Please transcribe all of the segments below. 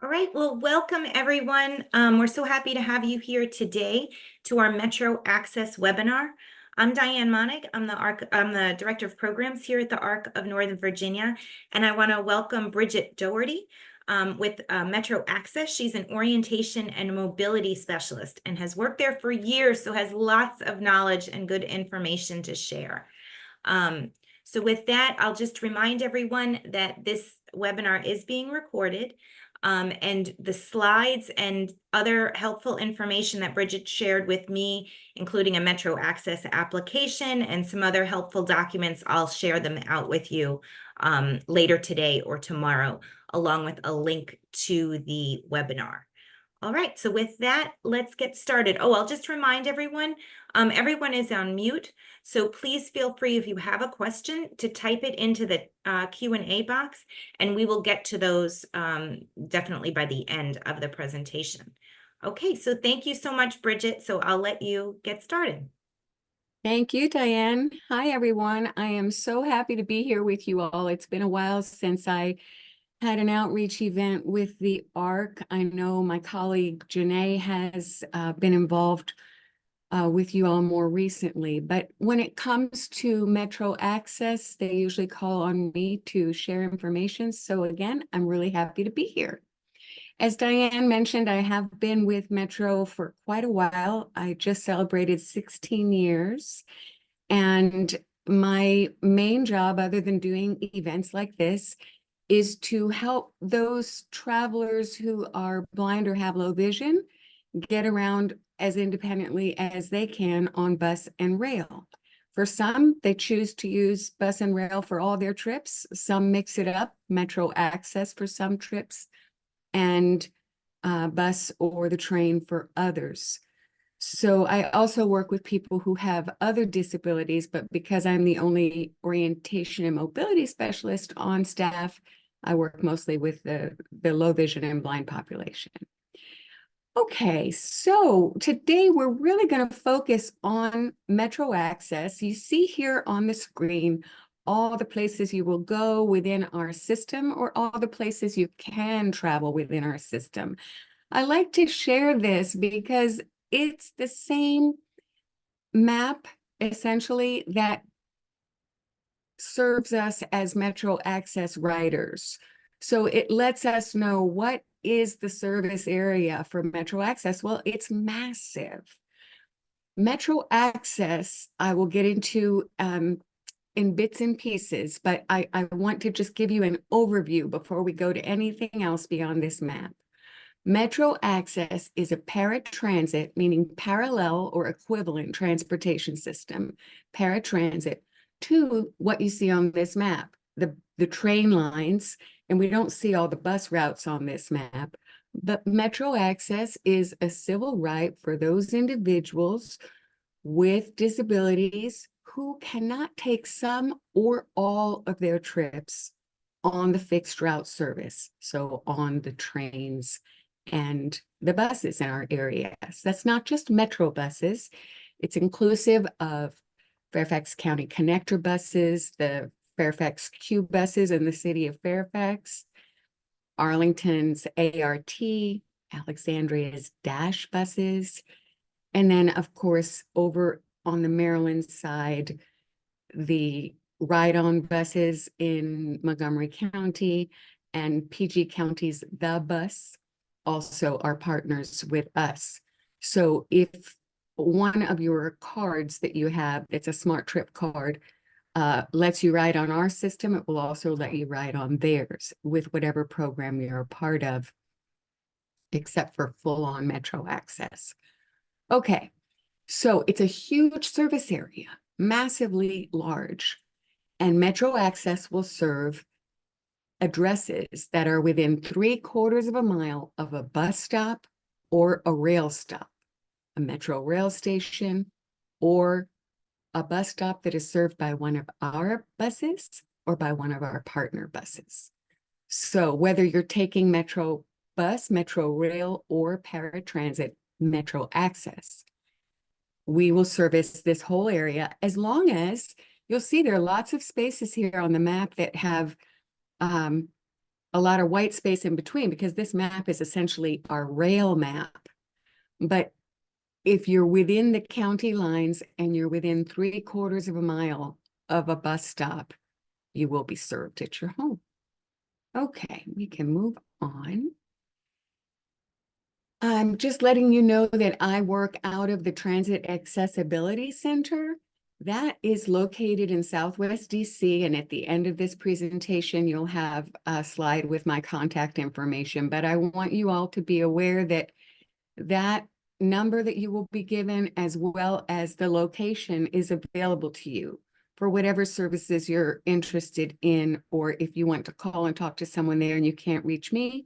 All right, well, welcome everyone. We're so happy to have you here today to our Metro Access webinar. I'm Diane Monig. I'm the Director of Programs here at the ARC of Northern Virginia, and I want to welcome Brigid Doherty with Metro Access. She's an orientation and mobility specialist and has worked there for years, so has lots of knowledge and good information to share. So with that, I'll just remind everyone that this webinar is being recorded. And the slides and other helpful information that Brigid shared with me, including a Metro Access application and some other helpful documents, I'll share them out with you later today or tomorrow, along with a link to the webinar. All right, so with that, let's get started. Oh, I'll just remind everyone, everyone is on mute, so please feel free if you have a question to type it into the Q&A box, and we will get to those definitely by the end of the presentation. Okay, so thank you so much, Brigid. So I'll let you get started. Thank you, Diane. Hi, everyone. I am so happy to be here with you all. It's been a while since I had an outreach event with the ARC. I know my colleague Janae has been involved with you all more recently, but when it comes to Metro Access, they usually call on me to share information. So again, I'm really happy to be here. As Diane mentioned, I have been with Metro for quite a while. I just celebrated 16 years, and my main job, other than doing events like this, is to help those travelers who are blind or have low vision get around as independently as they can on bus and rail. For some, they choose to use bus and rail for all their trips. Some mix it up, Metro Access for some trips, and bus or the train for others. So I also work with people who have other disabilities, but because I'm the only orientation and mobility specialist on staff, I work mostly with the low vision and blind population. Okay, so today we're really going to focus on Metro Access. You see here on the screen all the places you will go within our system, or all the places you can travel within our system. I like to share this because it's the same map, essentially, that serves us as Metro Access riders. So it lets us know, what is the service area for Metro Access? Well, it's massive. Metro Access, I will get into in bits and pieces, but I want to just give you an overview before we go to anything else beyond this map. Metro Access is a paratransit, meaning parallel or equivalent transportation system, paratransit, to what you see on this map, the train lines, and we don't see all the bus routes on this map, but Metro Access is a civil right for those individuals with disabilities who cannot take some or all of their trips on the fixed route service, so on the trains and the buses in our areas. That's not just Metro buses. It's inclusive of Fairfax County Connector buses, the Fairfax Q buses in the city of Fairfax, Arlington's ART, Alexandria's Dash buses, and then, of course, over on the Maryland side, the ride-on buses in Montgomery County and PG County's The Bus also are partners with us. So if one of your cards that you have, it's a Smart Trip card, lets you ride on our system, it will also let you ride on theirs with whatever program you're a part of, except for full-on Metro Access. Okay, so it's a huge service area, massively large, and Metro Access will serve addresses that are within 3/4 of a mile of a bus stop or a rail stop, a Metro rail station, or a bus stop that is served by one of our buses or by one of our partner buses. So whether you're taking Metro bus, Metro rail, or paratransit, Metro Access, we will service this whole area, as long as you'll see there are lots of spaces here on the map that have a lot of white space in between because this map is essentially our rail map. But if you're within the county lines and you're within 3/4 of a mile of a bus stop, you will be served at your home. Okay, we can move on. I'm just letting you know that I work out of the Transit Accessibility Center. That is located in Southwest DC, and at the end of this presentation, you'll have a slide with my contact information. But I want you all to be aware that that number that you will be given, as well as the location, is available to you for whatever services you're interested in, or if you want to call and talk to someone there and you can't reach me,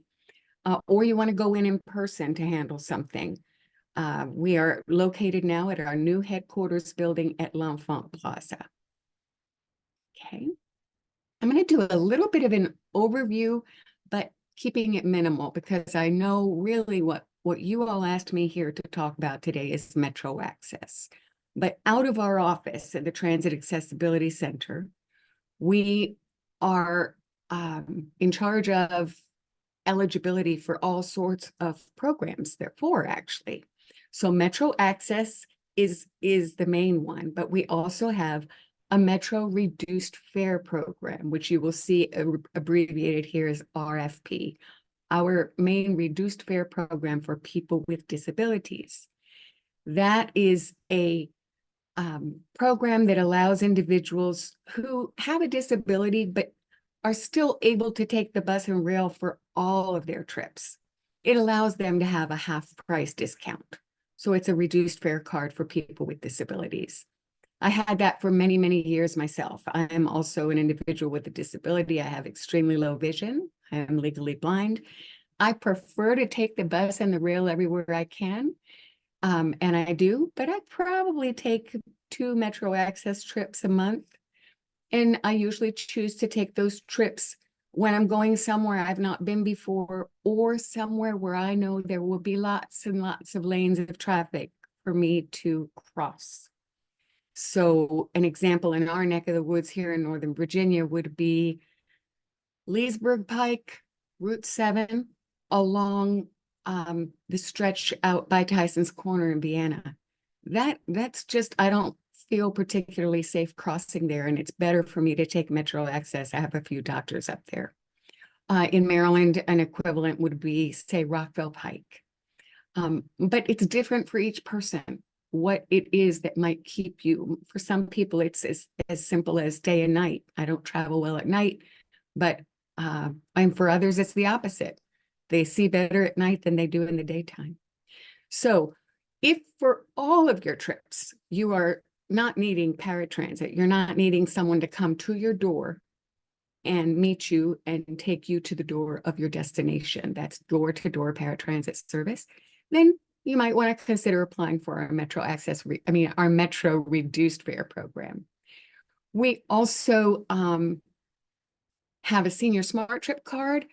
or you want to go in person to handle something. We are located now at our new headquarters building at L'Enfant Plaza. Okay. I'm going to do a little bit of an overview, but keeping it minimal because I know really what you all asked me here to talk about today is MetroAccess. But out of our office at the Transit Accessibility Center, we are in charge of eligibility for all sorts of programs. There are 4 actually. So MetroAccess is the main one, but we also have a Metro Reduced Fare program, which you will see abbreviated here as RFP, our main reduced fare program for people with disabilities. That is a program that allows individuals who have a disability but are still able to take the bus and rail for all of their trips. It allows them to have a half-price discount. So it's a reduced fare card for people with disabilities. I had that for many, many years myself. I am also an individual with a disability. I have extremely low vision. I am legally blind. I prefer to take the bus and the rail everywhere I can, and I do, but I probably take 2 MetroAccess trips a month. And I usually choose to take those trips when I'm going somewhere I've not been before, or somewhere where I know there will be lots and lots of lanes of traffic for me to cross. So an example in our neck of the woods here in Northern Virginia would be Leesburg Pike, Route 7, along the stretch out by Tyson's Corner in Vienna. That's just, I don't feel particularly safe crossing there, and it's better for me to take MetroAccess. I have a few doctors up there. In Maryland, an equivalent would be, say, Rockville Pike. But it's different for each person, what it is that might keep you. For some people, it's as simple as day and night. I don't travel well at night, but and for others, it's the opposite. They see better at night than they do in the daytime. So if for all of your trips, you are not needing paratransit, you're not needing someone to come to your door and meet you and take you to the door of your destination, that's door-to-door paratransit service, then you might want to consider applying for our MetroAccess, our Metro Reduced Fare program. We also have a senior smart trip card,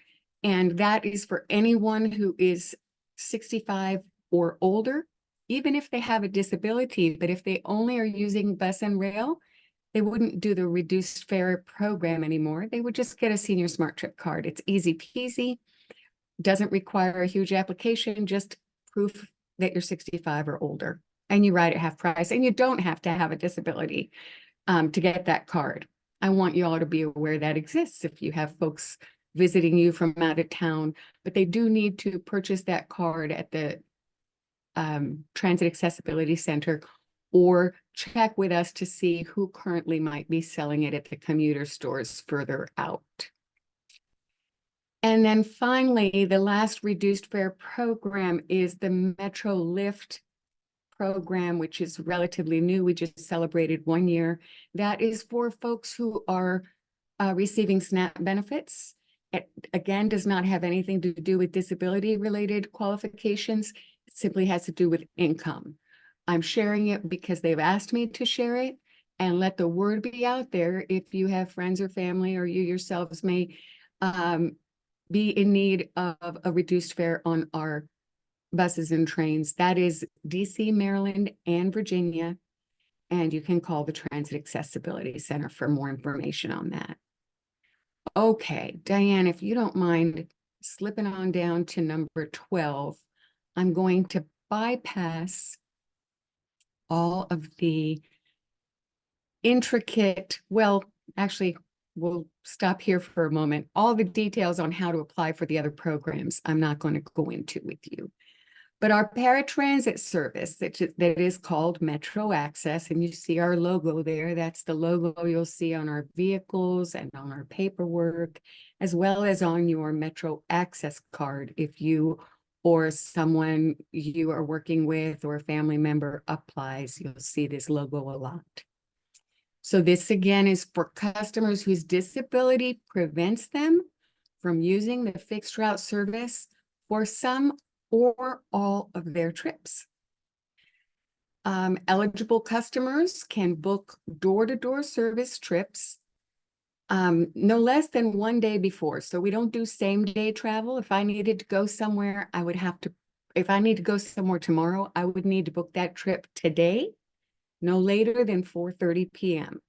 and that is for anyone who is 65 or older, even if they have a disability. But if they only are using bus and rail, they wouldn't do the reduced fare program anymore. They would just get a senior smart trip card. It's easy peasy, doesn't require a huge application, just proof that you're 65 or older, and you ride at half price, and you don't have to have a disability to get that card. I want you all to be aware that exists if you have folks visiting you from out of town, but they do need to purchase that card at the Transit Accessibility Center, or check with us to see who currently might be selling it at the commuter stores further out. And then finally, the last reduced fare program is the Metro Lift program, which is relatively new. We just celebrated 1 year. That is for folks who are receiving SNAP benefits. It, again, does not have anything to do with disability-related qualifications. It simply has to do with income. I'm sharing it because they've asked me to share it, and let the word be out there if you have friends or family, or you yourselves may be in need of a reduced fare on our buses and trains. That is DC, Maryland, and Virginia. And you can call the Transit Accessibility Center for more information on that. Okay, Diane, if you don't mind slipping on down to number 12, I'm going to bypass all of the intricate, well, actually, we'll stop here for a moment. All the details on how to apply for the other programs, I'm not going to go into with you. But our paratransit service that is called MetroAccess, and you see our logo there, that's the logo you'll see on our vehicles and on our paperwork, as well as on your MetroAccess card if you or someone you are working with or a family member applies, you'll see this logo a lot. So this again is for customers whose disability prevents them from using the fixed route service for some or all of their trips. Eligible customers can book door-to-door service trips no less than 1 day before. So we don't do same-day travel. If I needed to go somewhere, I would have to, if I need to go somewhere tomorrow, I would need to book that trip today, no later than 4:30 p.m.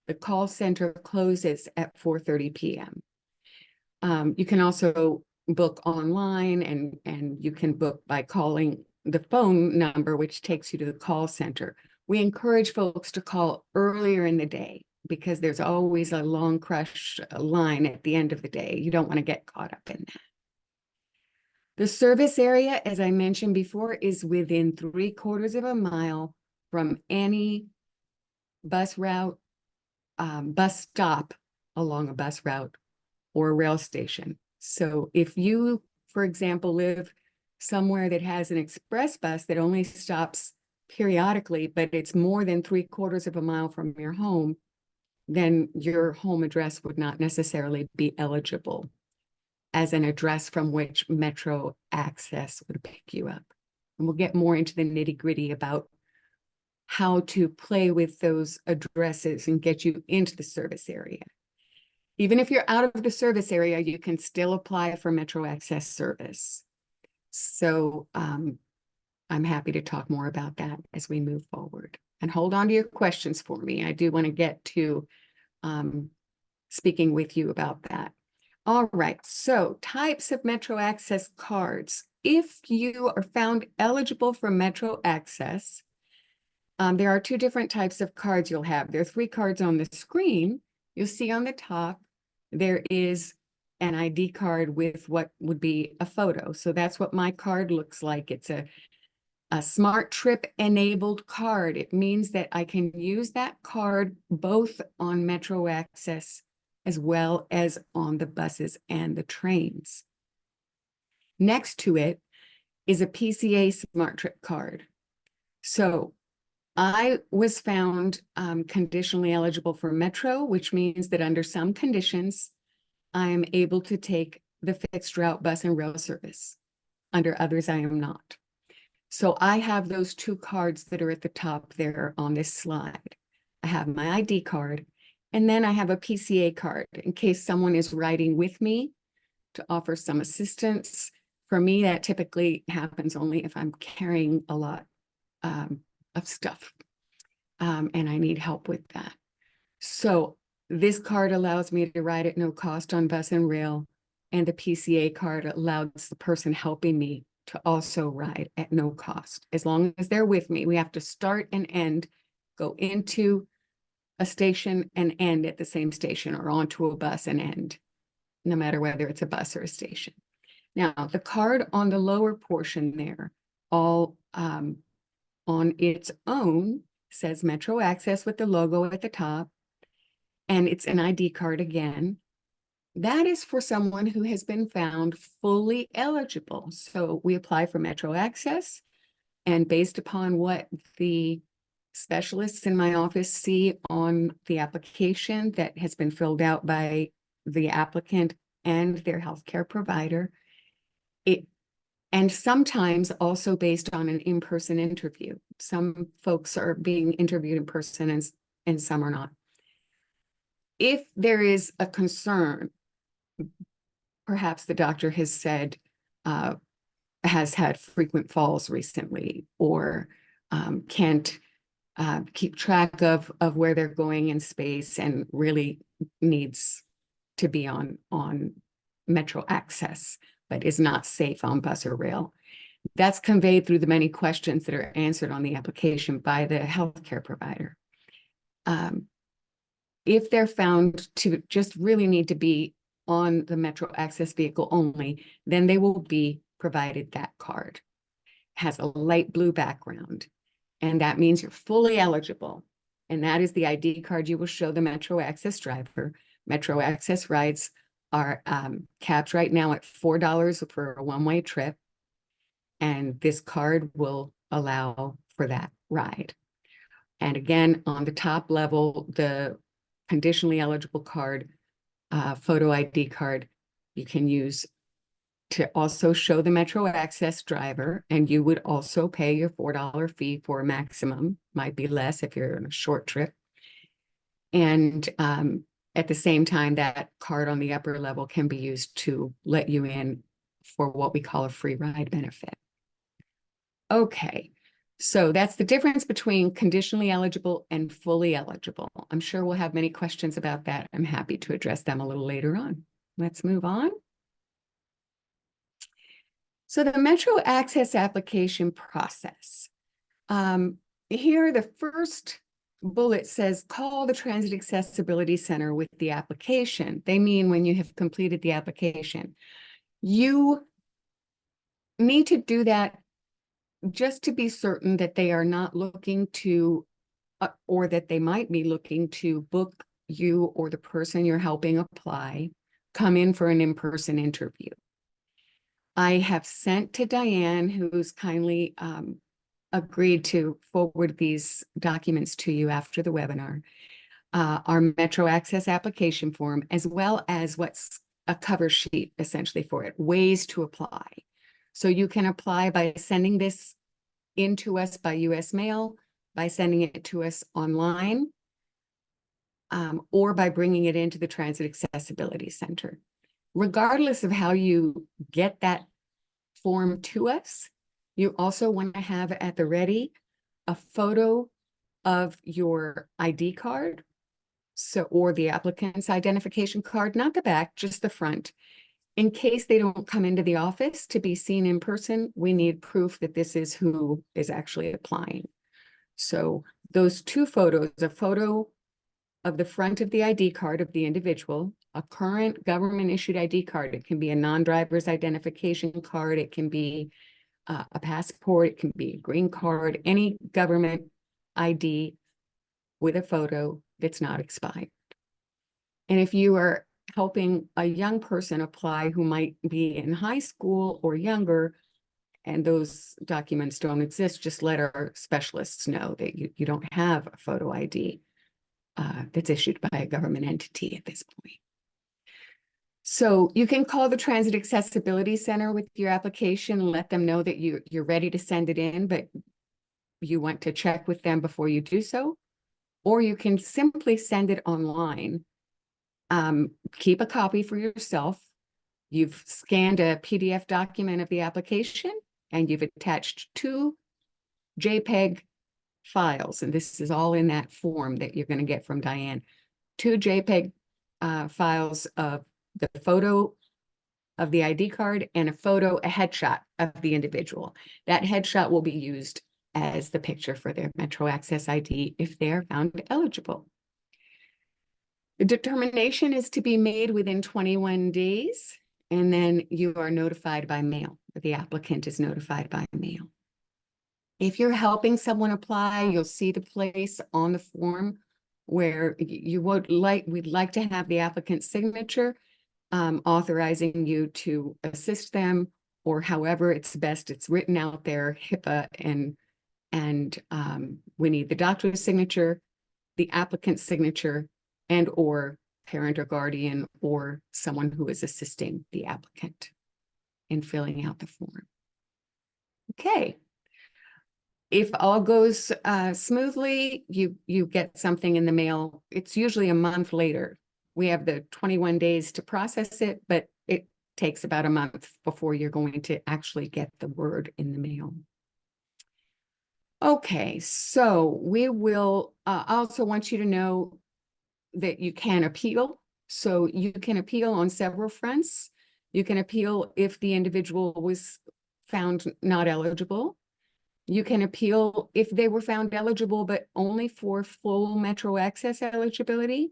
The call center closes at 4:30 p.m. You can also book online and you can book by calling the phone number, which takes you to the call center. We encourage folks to call earlier in the day because there's always a long crush line at the end of the day. You don't want to get caught up in that. The service area, as I mentioned before, is within 3/4 of a mile from any bus route, bus stop along a bus route or a rail station. So if you, for example, live somewhere that has an express bus that only stops periodically, but it's more than 3/4 of a mile from your home, then your home address would not necessarily be eligible as an address from which MetroAccess would pick you up. And we'll get more into the nitty-gritty about how to play with those addresses and get you into the service area. Even if you're out of the service area, you can still apply for MetroAccess service. So I'm happy to talk more about that as we move forward. And hold on to your questions for me. I do want to get to speaking with you about that. All right, so types of MetroAccess cards. If you are found eligible for MetroAccess, there are 2 different types of cards you'll have. There are 3 cards on the screen. You'll see on the top, there is an ID card with what would be a photo. So that's what my card looks like. It's a smart trip enabled card. It means that I can use that card both on MetroAccess as well as on the buses and the trains. Next to it is a PCA smart trip card. So I was found conditionally eligible for Metro, which means that under some conditions, I am able to take the fixed route bus and rail service. Under others, I am not. So I have those 2 cards that are at the top there on this slide. I have my ID card, and then I have a PCA card in case someone is riding with me to offer some assistance. For me, that typically happens only if I'm carrying a lot of stuff, and I need help with that. So this card allows me to ride at no cost on bus and rail, and the PCA card allows the person helping me to also ride at no cost. As long as they're with me, we have to start and end, go into a station and end at the same station, or onto a bus and end, no matter whether it's a bus or a station. Now, the card on the lower portion there, all on its own, says MetroAccess with the logo at the top, and it's an ID card again. That is for someone who has been found fully eligible. So we apply for MetroAccess, and based upon what the specialists in my office see on the application that has been filled out by the applicant and their healthcare provider, and sometimes also based on an in-person interview. Some folks are being interviewed in person and some are not. If there is a concern, perhaps the doctor has said, has had frequent falls recently, or can't keep track of where they're going in space and really needs to be on MetroAccess, but is not safe on bus or rail. That's conveyed through the many questions that are answered on the application by the healthcare provider. If they're found to just really need to be on the MetroAccess vehicle only, then they will be provided that card. Has a light blue background, and that means you're fully eligible. And that is the ID card you will show the MetroAccess driver. MetroAccess rides are capped right now at $4 for a one-way trip. And this card will allow for that ride. And again, on the top level, the conditionally eligible card, photo ID card, you can use to also show the MetroAccess driver, and you would also pay your $4 fee for a maximum, might be less if you're on a short trip. And at the same time, that card on the upper level can be used to let you in for what we call a free ride benefit. Okay, so that's the difference between conditionally eligible and fully eligible. I'm sure we'll have many questions about that. I'm happy to address them a little later on. Let's move on. So the MetroAccess application process. Here, the first bullet says, call the Transit Accessibility Center with the application. They mean when you have completed the application. You need to do that just to be certain that they are not looking to, or that they might be looking to book you or the person you're helping apply, come in for an in-person interview. I have sent to Diane, who's kindly agreed to forward these documents to you after the webinar, our MetroAccess application form, as well as what's a cover sheet essentially for it, ways to apply. So you can apply by sending this in to us by US mail, by sending it to us online, or by bringing it into the Transit Accessibility Center. Regardless of how you get that form to us, you also want to have at the ready a photo of your ID card, or the applicant's identification card, not the back, just the front. In case they don't come into the office to be seen in person, we need proof that this is who is actually applying. So those two photos, a photo of the front of the ID card of the individual, a current government issued ID card. It can be a non-driver's identification card. It can be a passport. It can be a green card, any government ID with a photo that's not expired. And if you are helping a young person apply who might be in high school or younger, and those documents don't exist, just let our specialists know that you don't have a photo ID that's issued by a government entity at this point. So you can call the Transit Accessibility Center with your application and let them know that you're ready to send it in, but you want to check with them before you do so. Or you can simply send it online. Keep a copy for yourself. You've scanned a PDF document of the application and you've attached 2 JPEG files. And this is all in that form that you're going to get from Diane. 2 JPEG files of the photo of the ID card and a headshot of the individual. That headshot will be used as the picture for their MetroAccess ID if they're found eligible. The determination is to be made within 21 days, and then you are notified by mail. The applicant is notified by mail. If you're helping someone apply, you'll see the place on the form where we'd like to have the applicant's signature authorizing you to assist them, or however it's best. It's written out there, HIPAA, and we need the doctor's signature, the applicant's signature, and or parent or guardian or someone who is assisting the applicant in filling out the form. Okay. If all goes smoothly, you get something in the mail. It's usually a month later. We have the 21 days to process it, but it takes about a month before you're going to actually get the word in the mail. Okay, so we will also want you to know that you can appeal. So you can appeal on several fronts. You can appeal if the individual was found not eligible. You can appeal if they were found eligible, but only for full MetroAccess eligibility.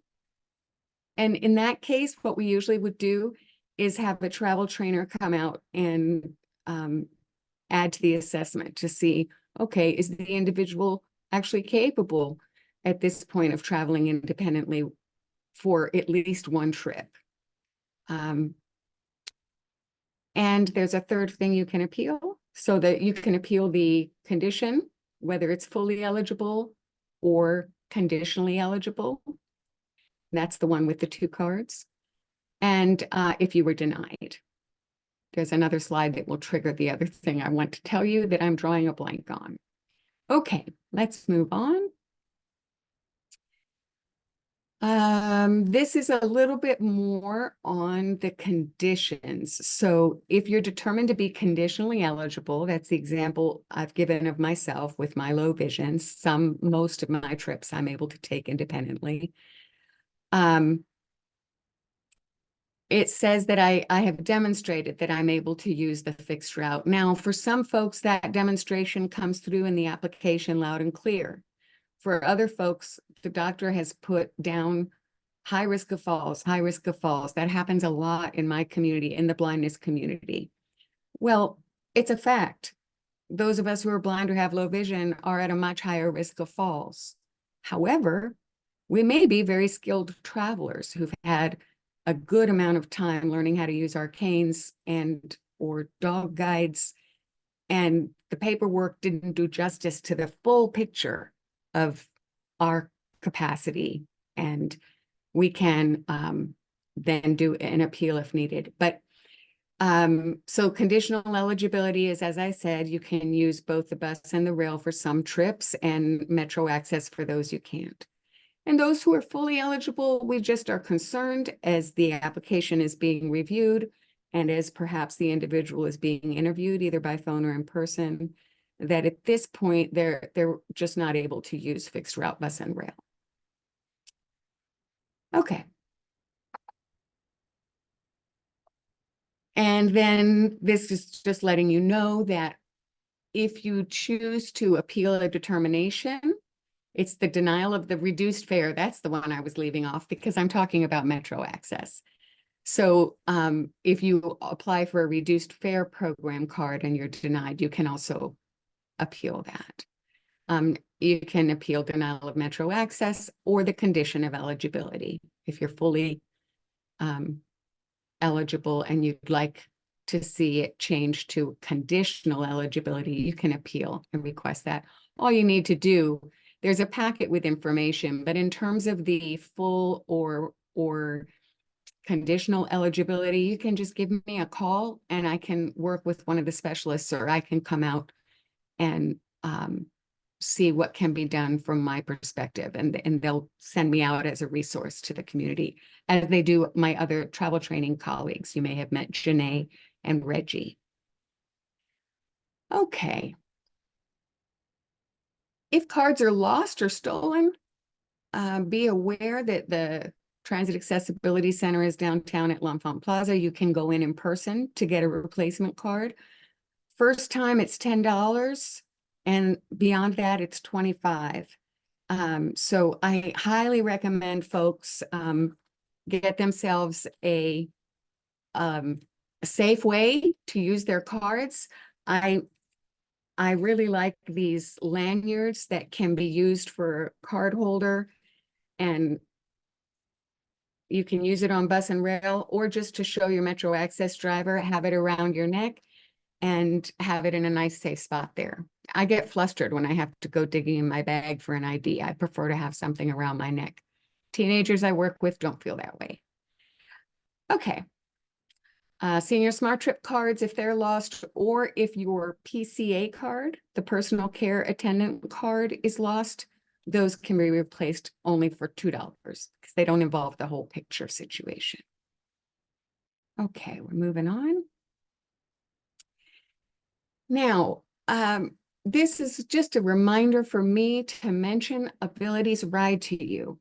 And in that case, what we usually would do is have a travel trainer come out and add to the assessment to see, okay, is the individual actually capable at this point of traveling independently for at least one trip? And there's a third thing you can appeal, so that you can appeal the condition, whether it's fully eligible or conditionally eligible. That's the one with the 2 cards. And if you were denied. There's another slide that will trigger the other thing I want to tell you that I'm drawing a blank on. Okay, let's move on. This is a little bit more on the conditions. So if you're determined to be conditionally eligible, that's the example I've given of myself with my low vision. Most of my trips I'm able to take independently. It says that I have demonstrated that I'm able to use the fixed route. Now, for some folks, that demonstration comes through in the application loud and clear. For other folks, the doctor has put down high risk of falls, high risk of falls. That happens a lot in my community, in the blindness community. Well, it's a fact. Those of us who are blind or have low vision are at a much higher risk of falls. However, we may be very skilled travelers who've had a good amount of time learning how to use arcanes and or dog guides, and the paperwork didn't do justice to the full picture of our capacity, and we can then do an appeal if needed. But so conditional eligibility is, as I said, you can use both the bus and the rail for some trips, and MetroAccess for those you can't. And those who are fully eligible, we just are concerned as the application is being reviewed and as perhaps the individual is being interviewed either by phone or in person, that at this point, they're just not able to use fixed route bus and rail. Okay. And then this is just letting you know that if you choose to appeal a determination, it's the denial of the reduced fare. That's the one I was leaving off because I'm talking about MetroAccess. So if you apply for a reduced fare program card and you're denied, you can also appeal that. You can appeal denial of MetroAccess or the condition of eligibility. If you're fully eligible and you'd like to see it change to conditional eligibility, you can appeal and request that. All you need to do, there's a packet with information, but in terms of the full or conditional eligibility, you can just give me a call and I can work with one of the specialists, or I can come out and see what can be done from my perspective, and they'll send me out as a resource to the community, as they do my other travel training colleagues. You may have met Janae and Reggie. Okay. If cards are lost or stolen, be aware that the Transit Accessibility Center is downtown at L'Enfant Plaza. You can go in person to get a replacement card. First time it's $10, and beyond that it's $25. So I highly recommend folks get themselves a safe way to use their cards. I really like these lanyards that can be used for card holder, and you can use it on bus and rail, or just to show your MetroAccess driver, have it around your neck and have it in a nice safe spot there. I get flustered when I have to go digging in my bag for an ID. I prefer to have something around my neck. Teenagers I work with don't feel that way. Okay. Senior Smart Trip cards, if they're lost, or if your PCA card, the personal care attendant card, is lost, those can be replaced only for $2 because they don't involve the whole picture situation. Okay, we're moving on. Now, this is just a reminder for me to mention Abilities Ride to You.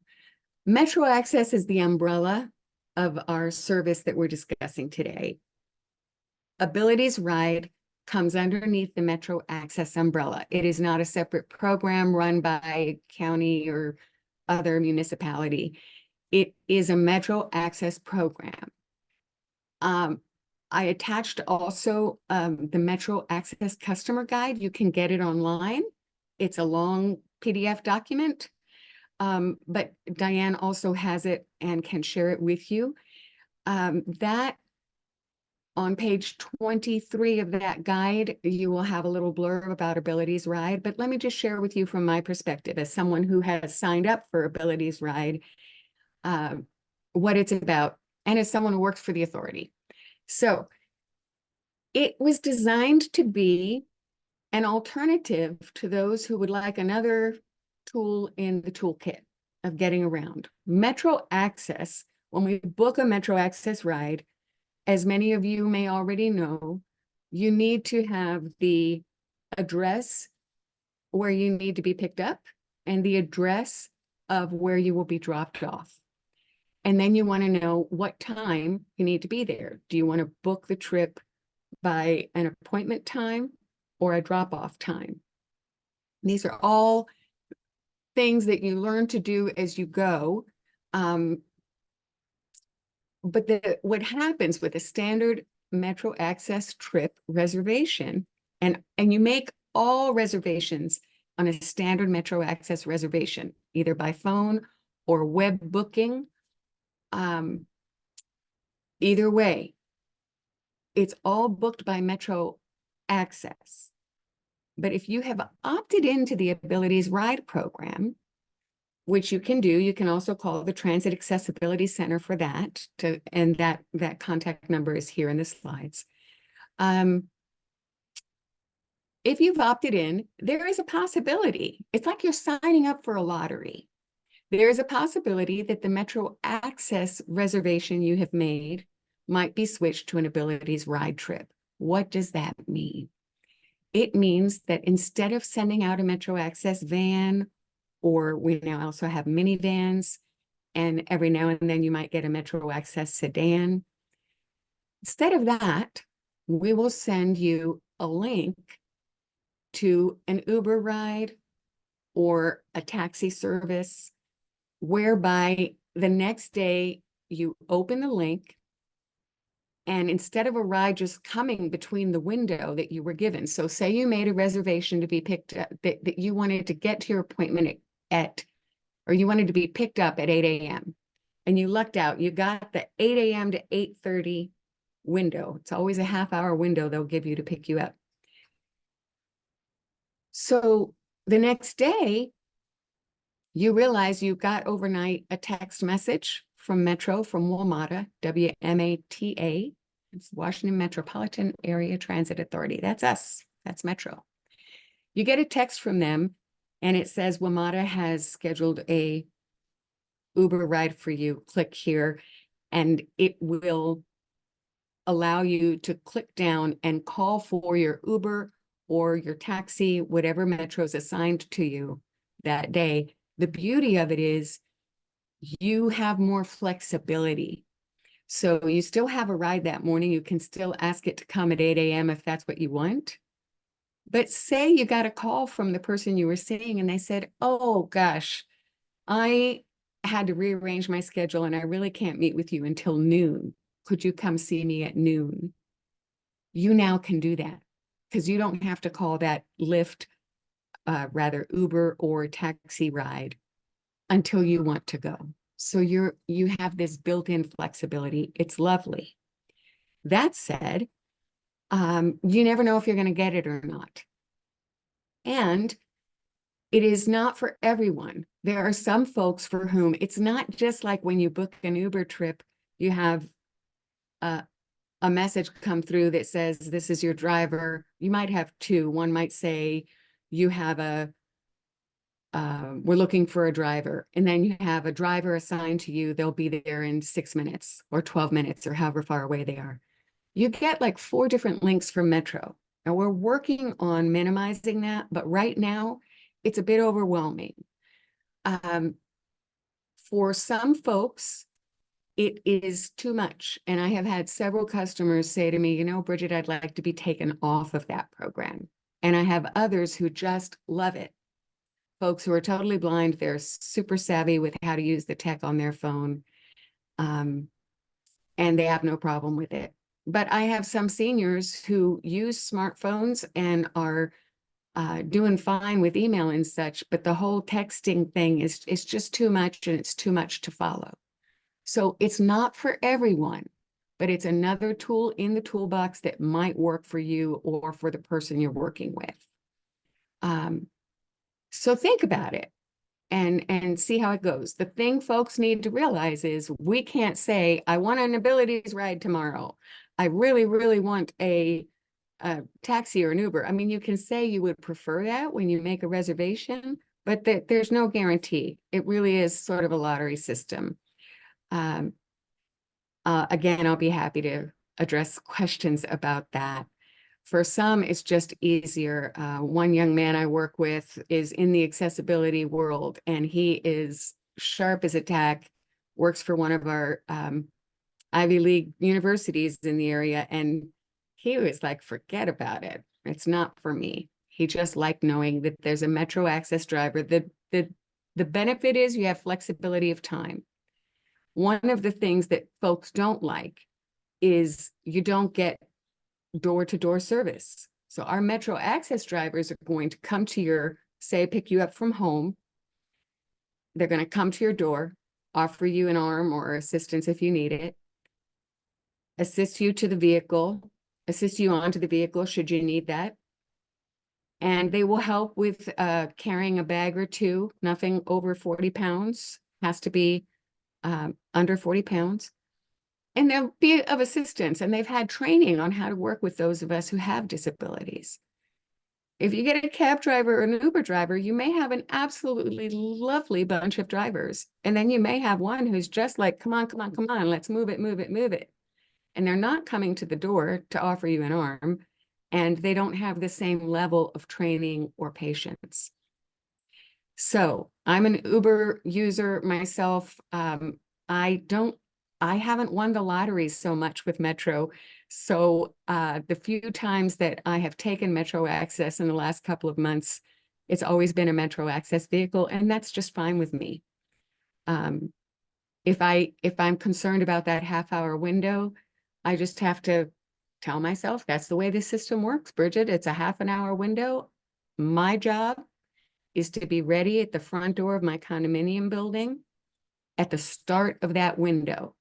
MetroAccess is the umbrella of our service that we're discussing today. Abilities Ride comes underneath the MetroAccess umbrella. It is not a separate program run by county or other municipality. It is a MetroAccess program. I attached also the MetroAccess customer guide. You can get it online. It's a long PDF document, but Diane also has it and can share it with you. That on page 23 of that guide, you will have a little blurb about Abilities Ride, but let me just share with you from my perspective as someone who has signed up for Abilities Ride, what it's about, and as someone who works for the authority. So it was designed to be an alternative to those who would like another tool in the toolkit of getting around. MetroAccess, when we book a MetroAccess ride, as many of you may already know, you need to have the address where you need to be picked up and the address of where you will be dropped off. And then you want to know what time you need to be there. Do you want to book the trip by an appointment time or a drop-off time? These are all things that you learn to do as you go. But what happens with a standard MetroAccess trip reservation, and you make all reservations on a standard MetroAccess reservation, either by phone or web booking. Either way, it's all booked by MetroAccess. But if you have opted into the Abilities Ride program, which you can do, you can also call the Transit Accessibility Center for that, and that contact number is here in the slides. If you've opted in, there is a possibility. It's like you're signing up for a lottery. There is a possibility that the MetroAccess reservation you have made might be switched to an Abilities Ride trip. What does that mean? It means that instead of sending out a MetroAccess van, or we now also have minivans, and every now and then you might get a MetroAccess sedan. Instead of that, we will send you a link to an Uber ride or a taxi service, whereby the next day you open the link, and instead of a ride just coming between the window that you were given, so say you made a reservation to be picked up, that you wanted to get to your appointment or you wanted to be picked up at 8 a.m. and you lucked out, you got the 8 a.m. to 8:30 window. It's always a half-hour window they'll give you to pick you up. So the next day, you realize you got overnight a text message from Metro, from WMATA, WMATA. It's Washington Metropolitan Area Transit Authority. That's us. That's Metro. You get a text from them, and it says WMATA has scheduled a Uber ride for you. Click here, and it will allow you to click down and call for your Uber or your taxi, whatever Metro's assigned to you that day. The beauty of it is you have more flexibility. So you still have a ride that morning. You can still ask it to come at 8 a.m. if that's what you want. But say you got a call from the person you were seeing and they said, oh gosh, I had to rearrange my schedule and I really can't meet with you until noon. Could you come see me at noon? You now can do that because you don't have to call that Lyft, rather Uber or taxi ride until you want to go. So you have this built-in flexibility. It's lovely. That said, you never know if you're going to get it or not. And it is not for everyone. There are some folks for whom it's not just like when you book an Uber trip, you have a message come through that says, this is your driver. You might have two. One might say, you have we're looking for a driver. And then you have a driver assigned to you. They'll be there in 6 minutes or 12 minutes or however far away they are. You get like 4 different links from Metro. Now we're working on minimizing that, but right now it's a bit overwhelming. For some folks, it is too much. And I have had several customers say to me, you know, Brigid, I'd like to be taken off of that program. And I have others who just love it. Folks who are totally blind, they're super savvy with how to use the tech on their phone. And they have no problem with it. But I have some seniors who use smartphones and are doing fine with email and such, but the whole texting thing is just too much, and it's too much to follow. So it's not for everyone, but it's another tool in the toolbox that might work for you or for the person you're working with. So think about it and see how it goes. The thing folks need to realize is we can't say, I want an abilities ride tomorrow. I really, really want a taxi or an Uber. I mean, you can say you would prefer that when you make a reservation, but there's no guarantee. It really is sort of a lottery system. Again, I'll be happy to address questions about that. For some, it's just easier. One young man I work with is in the accessibility world, and he is sharp as a tack, works for one of our Ivy League universities in the area, and he was like, forget about it. It's not for me. He just liked knowing that there's a MetroAccess driver. The benefit is you have flexibility of time. One of the things that folks don't like is you don't get door-to-door service. So our MetroAccess drivers are going to come to your, say, pick you up from home. They're going to come to your door, offer you an arm or assistance if you need it, assist you to the vehicle, assist you onto the vehicle should you need that. And they will help with carrying a bag or two. Nothing over 40 pounds, has to be under 40 pounds. And they'll be of assistance, and they've had training on how to work with those of us who have disabilities. If you get a cab driver or an Uber driver, you may have an absolutely lovely bunch of drivers. And then you may have one who's just like, come on, come on, come on, let's move it, move it, move it. And they're not coming to the door to offer you an arm, and they don't have the same level of training or patience. So I'm an Uber user myself. I haven't won the lottery so much with Metro. So the few times that I have taken MetroAccess in the last couple of months, it's always been a MetroAccess vehicle, and that's just fine with me. If I'm concerned about that half-hour window, I just have to tell myself that's the way the system works, Brigid. It's a half an hour window. My job is to be ready at the front door of my condominium building at the start of that window.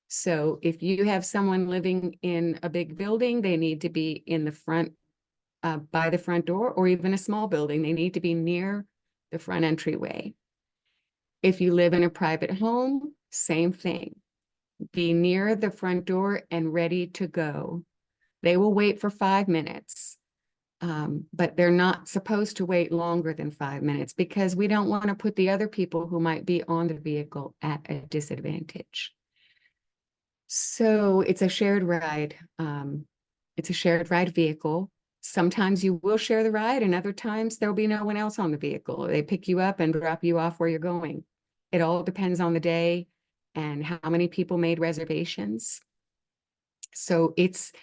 So if you have someone living in a big building, they need to be in the front, by the front door, or even a small building, they need to be near the front entryway. If you live in a private home, same thing. Be near the front door and ready to go. They will wait for 5 minutes, but they're not supposed to wait longer than 5 minutes because we don't want to put the other people who might be on the vehicle at a disadvantage. So it's a shared ride. It's a shared ride vehicle. Sometimes you will share the ride, and other times there'll be no one else on the vehicle. They pick you up and drop you off where you're going. It all depends on the day and how many people made reservations. So it's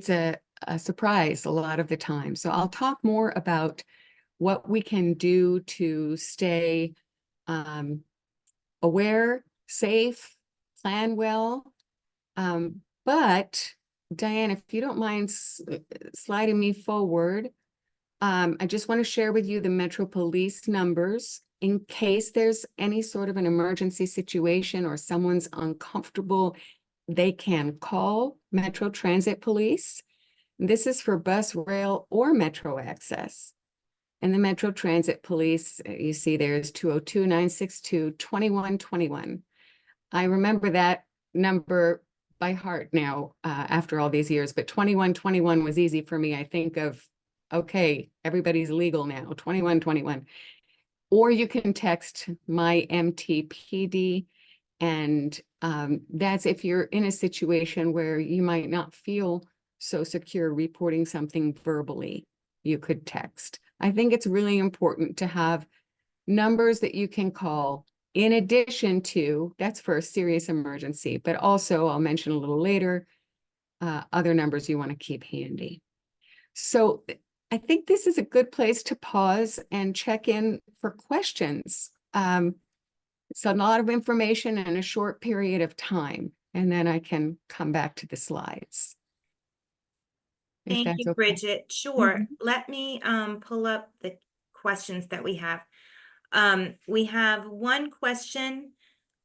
a surprise a lot of the time. So I'll talk more about what we can do to stay aware, safe, plan well. But Diane, if you don't mind sliding me forward, I just want to share with you the Metro Police numbers in case there's any sort of an emergency situation or someone's uncomfortable. They can call Metro Transit Police. This is for bus, rail, or MetroAccess. And the Metro Transit Police, you see there's 202-962-2121. I remember that number by heart now after all these years, but 2121 was easy for me. I think of, okay, everybody's legal now, 2121. Or you can text my MTPD, and that's if you're in a situation where you might not feel so secure reporting something verbally, you could text. I think it's really important to have numbers that you can call in addition to, that's for a serious emergency, but also I'll mention a little later, other numbers you want to keep handy. So I think this is a good place to pause and check in for questions. It's a lot of information in a short period of time, and then I can come back to the slides. If Thank that's you, okay. Brigid. Sure. Mhm. Let me pull up the questions that we have. We have one question.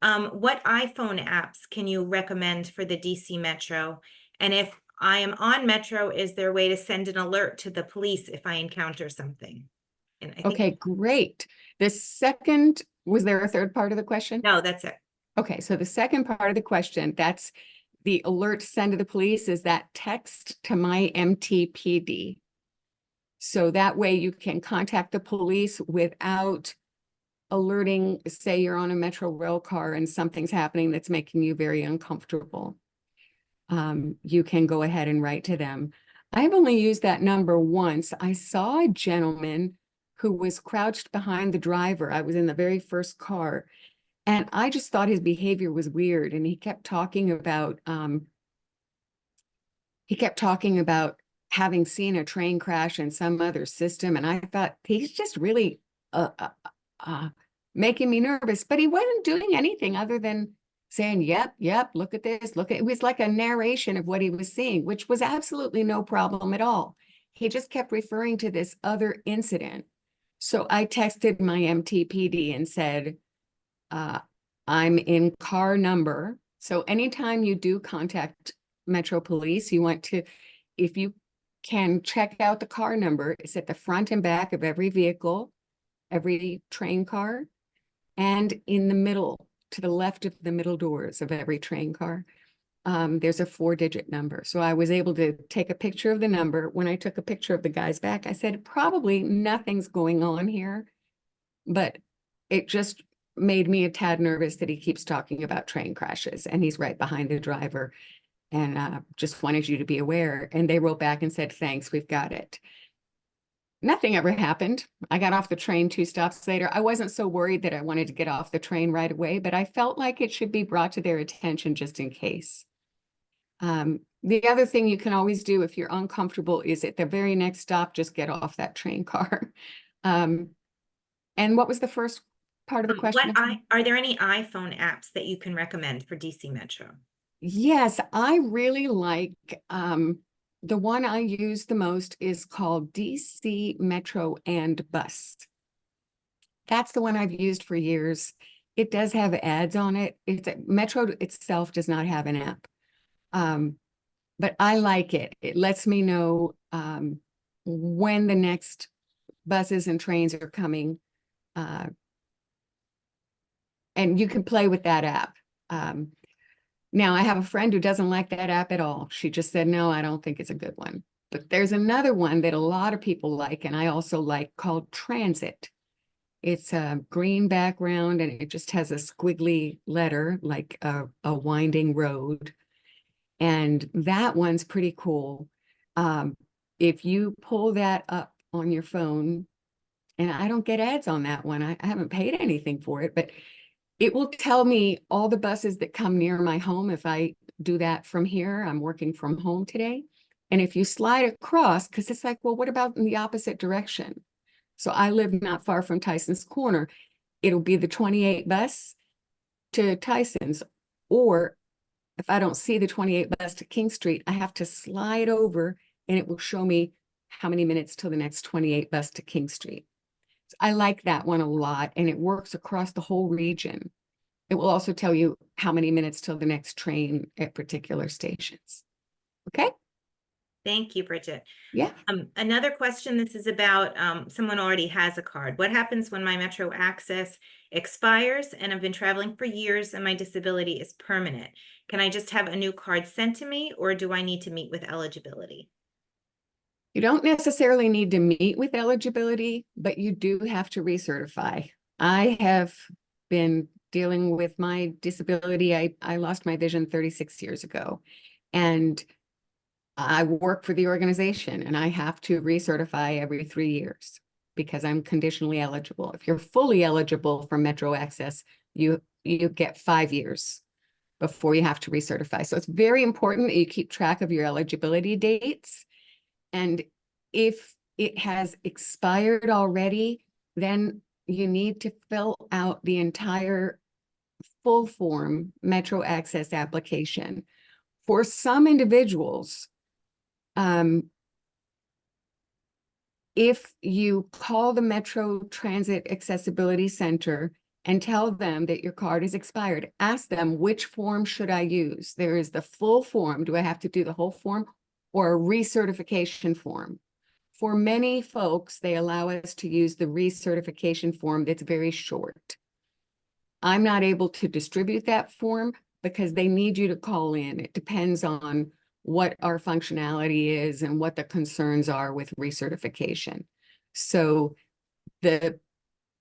What iPhone apps can you recommend for the DC Metro? And if I am on Metro, is there a way to send an alert to the police if I encounter something? And I think, Okay, great. The second, was there a third part of the question? no, that's it. Okay, so the second part of the question, that's the alert to send to the police, is that text to my MTPD. So that way you can contact the police without alerting, say you're on a Metro rail car and something's happening that's making you very uncomfortable. You can go ahead and write to them. I've only used that number once. I saw a gentleman who was crouched behind the driver. I was in the very first car, and I just thought his behavior was weird. And he kept talking about having seen a train crash in some other system. And I thought he's just really making me nervous, but he wasn't doing anything other than saying, yep, look at this, look at it. It was like a narration of what he was seeing, which was absolutely no problem at all. He just kept referring to this other incident. So I texted my MTPD and said, I'm in car number. So anytime you do contact Metro Police, you want to, if you can, check out the car number. It's at the front and back of every vehicle, every train car, and in the middle, to the left of the middle doors of every train car. There's a 4-digit number. So I was able to take a picture of the number. When I took a picture of the guy's back, I said, probably nothing's going on here, but it just made me a tad nervous that he keeps talking about train crashes and he's right behind the driver, and just wanted you to be aware. And they wrote back and said, thanks, we've got it. Nothing ever happened. I got off the train 2 stops later. I wasn't so worried that I wanted to get off the train right away, but I felt like it should be brought to their attention just in case. The other thing you can always do if you're uncomfortable is at the very next stop, just get off that train car. And what was the first part of the question? Are there any iPhone apps that you can recommend for DC Metro? Yes, I really like, the one I use the most is called DC Metro and Bus. That's the one I've used for years. It does have ads on it. Metro itself does not have an app. But I like it. It lets me know when the next buses and trains are coming. And you can play with that app. Now, I have a friend who doesn't like that app at all. She just said, no, I don't think it's a good one. But there's another one that a lot of people like, and I also like, called Transit. It's a green background, and it just has a squiggly letter, like a winding road. And that one's pretty cool. If you pull that up on your phone, and I don't get ads on that one, I haven't paid anything for it, but it will tell me all the buses that come near my home. If I do that from here, I'm working from home today. And if you slide across, because it's like, well, what about in the opposite direction? So I live not far from Tyson's Corner. It'll be the 28 bus to Tyson's. Or if I don't see the 28 bus to King Street, I have to slide over and it will show me how many minutes till the next 28 bus to King Street. So I like that one a lot, and it works across the whole region. It will also tell you how many minutes till the next train at particular stations. Okay? Thank you, Brigid. Yeah. Another question, this is about someone already has a card. What happens when my MetroAccess expires and I've been traveling for years and my disability is permanent? Can I just have a new card sent to me, or do I need to meet with eligibility? You don't necessarily need to meet with eligibility, but you do have to recertify. I have been dealing with my disability. I lost my vision 36 years ago, and I work for the organization, and I have to recertify every 3 years because I'm conditionally eligible. If you're fully eligible for MetroAccess, you get 5 years before you have to recertify. So it's very important that you keep track of your eligibility dates. And if it has expired already, then you need to fill out the entire full form MetroAccess application. For some individuals, if you call the Metro Transit Accessibility Center and tell them that your card is expired, ask them, which form should I use? There is the full form. Do I have to do the whole form, or a recertification form? For many folks, they allow us to use the recertification form that's very short. I'm not able to distribute that form because they need you to call in. It depends on what our functionality is and what the concerns are with recertification. So the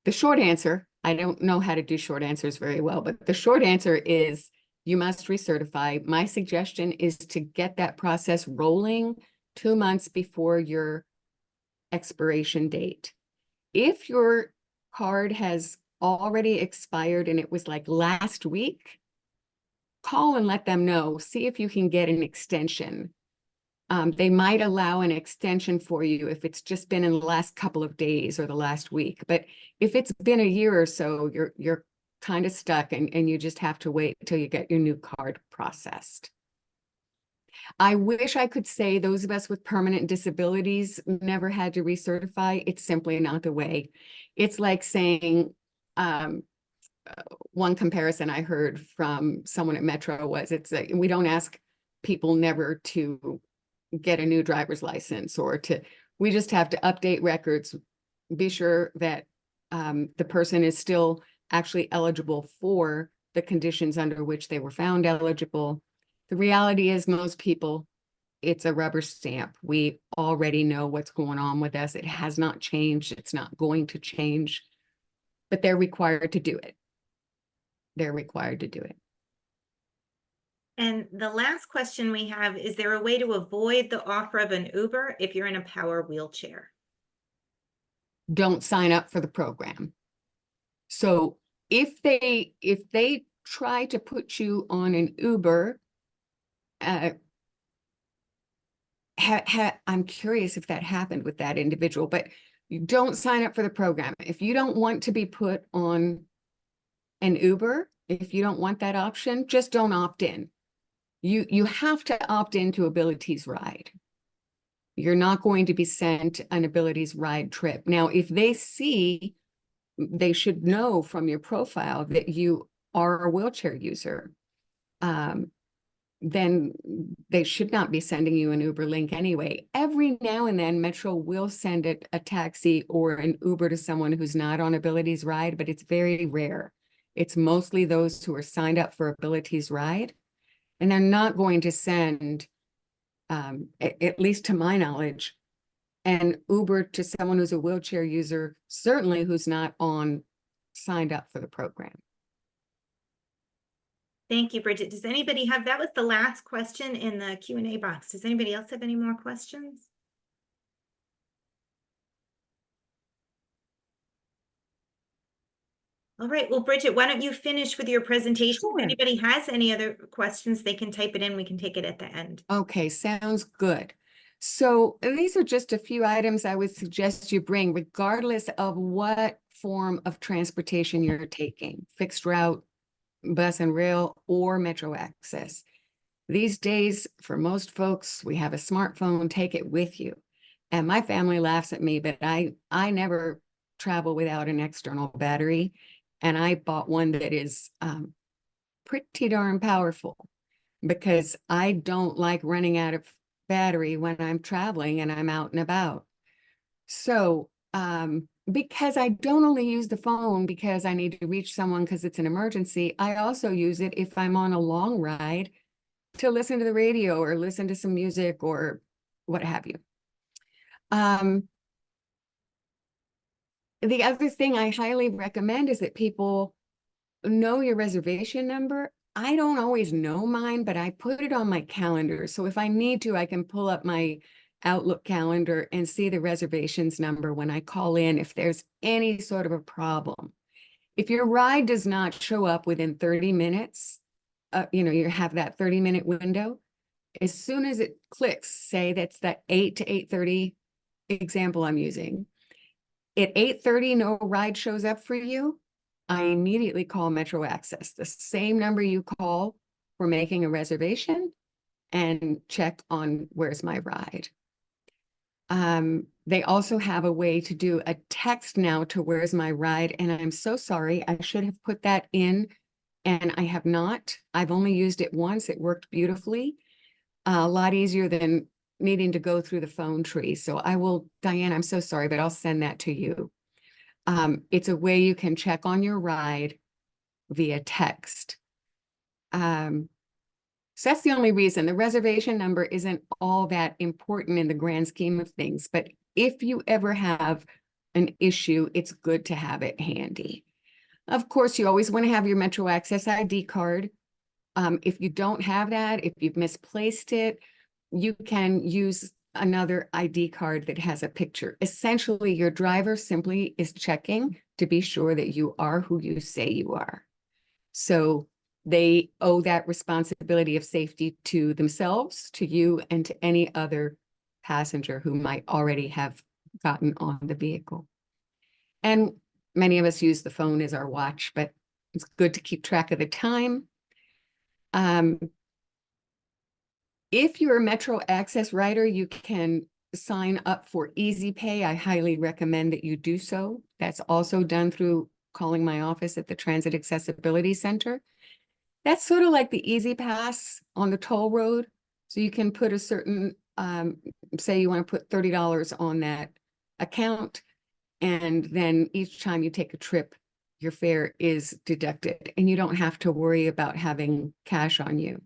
short answer, I don't know how to do short answers very well, but the short answer is you must recertify. My suggestion is to get that process rolling 2 months before your expiration date. If your card has already expired and it was like last week, call and let them know. See if you can get an extension. They might allow an extension for you if it's just been in the last couple of days or the last week. But if it's been a year or so, you're kind of stuck and you just have to wait until you get your new card processed. I wish I could say those of us with permanent disabilities never had to recertify. It's simply not the way. It's like saying, one comparison I heard from someone at Metro was, we don't ask people never to get a new driver's license we just have to update records, be sure that the person is still actually eligible for the conditions under which they were found eligible. The reality is most people, it's a rubber stamp. We already know what's going on with us. It has not changed. It's not going to change, but they're required to do it. They're required to do it. And the last question we have, is there a way to avoid the offer of an Uber if you're in a power wheelchair? Don't sign up for the program. So if they try to put you on an Uber, I'm curious if that happened with that individual, but you don't sign up for the program. If you don't want to be put on an Uber, if you don't want that option, just don't opt in. You have to opt into Abilities Ride. You're not going to be sent an Abilities Ride trip. Now, if they should know from your profile that you are a wheelchair user. Then they should not be sending you an Uber link anyway. Every now and then, Metro will send a taxi or an Uber to someone who's not on Abilities Ride, but it's very rare. It's mostly those who are signed up for Abilities Ride. And they're not going to send, at least to my knowledge, an Uber to someone who's a wheelchair user, certainly who's not signed up for the program. Thank you, Brigid. Does anybody have, that was the last question in the Q&A box. Does anybody else have any more questions? All right, well, Brigid, why don't you finish with your presentation? Sure. If anybody has any other questions, they can type it in. We can take it at the end. Okay, sounds good. So these are just a few items I would suggest you bring, regardless of what form of transportation you're taking, fixed route, bus and rail, or MetroAccess. These days, for most folks, we have a smartphone, take it with you. And my family laughs at me, but I never travel without an external battery. And I bought one that is pretty darn powerful because I don't like running out of battery when I'm traveling and I'm out and about. So because I don't only use the phone because I need to reach someone because it's an emergency, I also use it if I'm on a long ride to listen to the radio or listen to some music or what have you. The other thing I highly recommend is that people know your reservation number. I don't always know mine, but I put it on my calendar. So if I need to, I can pull up my Outlook calendar and see the reservations number when I call in if there's any sort of a problem. If your ride does not show up within 30 minutes, you have that 30-minute window. As soon as it clicks, say that's that 8 to 8:30 example I'm using. At 8:30, no ride shows up for you. I immediately call MetroAccess, the same number you call for making a reservation, and check on where's my ride. They also have a way to do a text now to where's my ride. And I'm so sorry, I should have put that in and I have not. I've only used it once. It worked beautifully. A lot easier than needing to go through the phone tree. So I will, Diane, I'm so sorry, but I'll send that to you. It's a way you can check on your ride via text. So that's the only reason. The reservation number isn't all that important in the grand scheme of things, but if you ever have an issue, it's good to have it handy. Of course, you always want to have your MetroAccess ID card. If you don't have that, if you've misplaced it, you can use another ID card that has a picture. Essentially, your driver simply is checking to be sure that you are who you say you are. So they owe that responsibility of safety to themselves, to you, and to any other passenger who might already have gotten on the vehicle. And many of us use the phone as our watch, but it's good to keep track of the time. If you're a MetroAccess rider, you can sign up for Easy Pay. I highly recommend that you do so. That's also done through calling my office at the Transit Accessibility Center. That's sort of like the Easy Pass on the toll road. So you can put a certain, say you want to put $30 on that account, and then each time you take a trip, your fare is deducted, and you don't have to worry about having cash on you.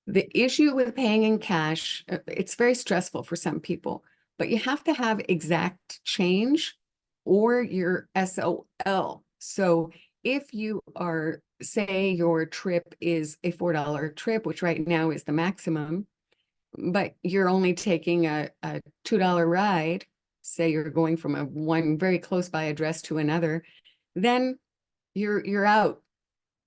The issue with paying in cash, it's very stressful for some people, but you have to have exact change or your SOL. So if you are, say your trip is a $4 trip, which right now is the maximum, but you're only taking a $2 ride, say you're going from one very close by address to another, then you're out.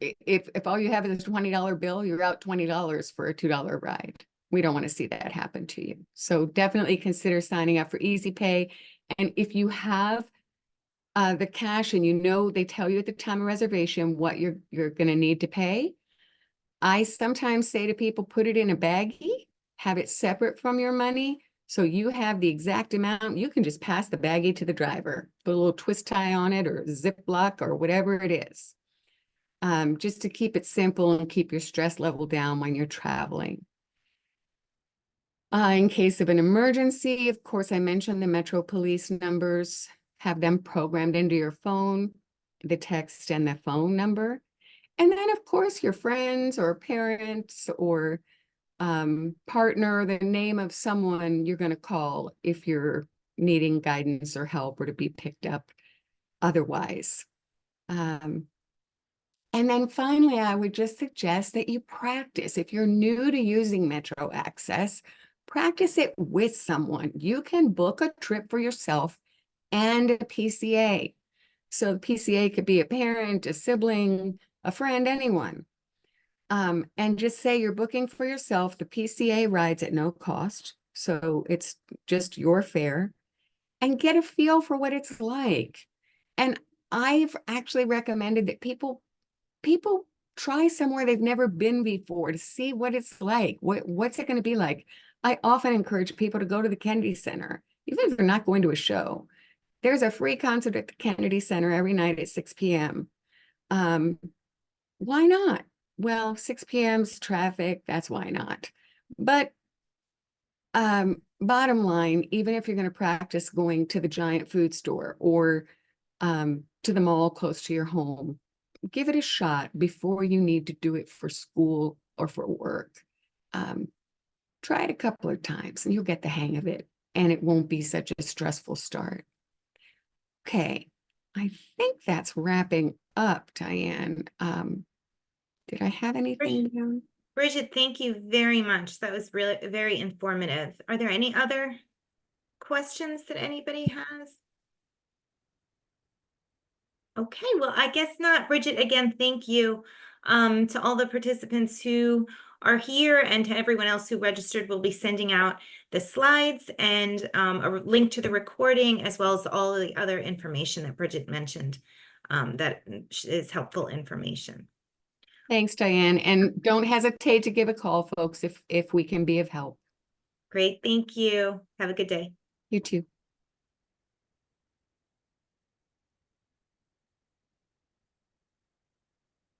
If all you have is a $20 bill, you're out $20 for a $2 ride. We don't want to see that happen to you. So definitely consider signing up for Easy Pay. And if you have the cash and they tell you at the time of reservation what you're going to need to pay, I sometimes say to people, put it in a baggie, have it separate from your money. So you have the exact amount. You can just pass the baggie to the driver, put a little twist tie on it or Ziploc or whatever it is. Just to keep it simple and keep your stress level down when you're traveling. In case of an emergency, of course, I mentioned the Metro Police numbers, have them programmed into your phone, the text and the phone number. And then, of course, your friends or parents or partner, the name of someone you're going to call if you're needing guidance or help or to be picked up otherwise. And then finally, I would just suggest that you practice. If you're new to using MetroAccess, practice it with someone. You can book a trip for yourself and a PCA. So the PCA could be a parent, a sibling, a friend, anyone. And just say you're booking for yourself. The PCA rides at no cost. So it's just your fare, and get a feel for what it's like. And I've actually recommended that people try somewhere they've never been before to see what it's like. What's it going to be like? I often encourage people to go to the Kennedy Center, even if they're not going to a show. There's a free concert at the Kennedy Center every night at 6 p.m. Why not? Well, 6 p.m.'s traffic, that's why not. But bottom line, even if you're going to practice going to the giant food store or to the mall close to your home, give it a shot before you need to do it for school or for work. Try it a couple of times and you'll get the hang of it, and it won't be such a stressful start. Okay, I think that's wrapping up, Diane. Did I have anything down? Brigid, thank you very much. That was really very informative. Are there any other questions that anybody has? Okay, well, I guess not. Brigid, again, thank you to all the participants who are here and to everyone else who registered. We'll be sending out the slides and a link to the recording, as well as all of the other information that Brigid mentioned that is helpful information. Thanks, Diane. And don't hesitate to give a call, folks, if we can be of help. Great, thank you. Have a good day. You too.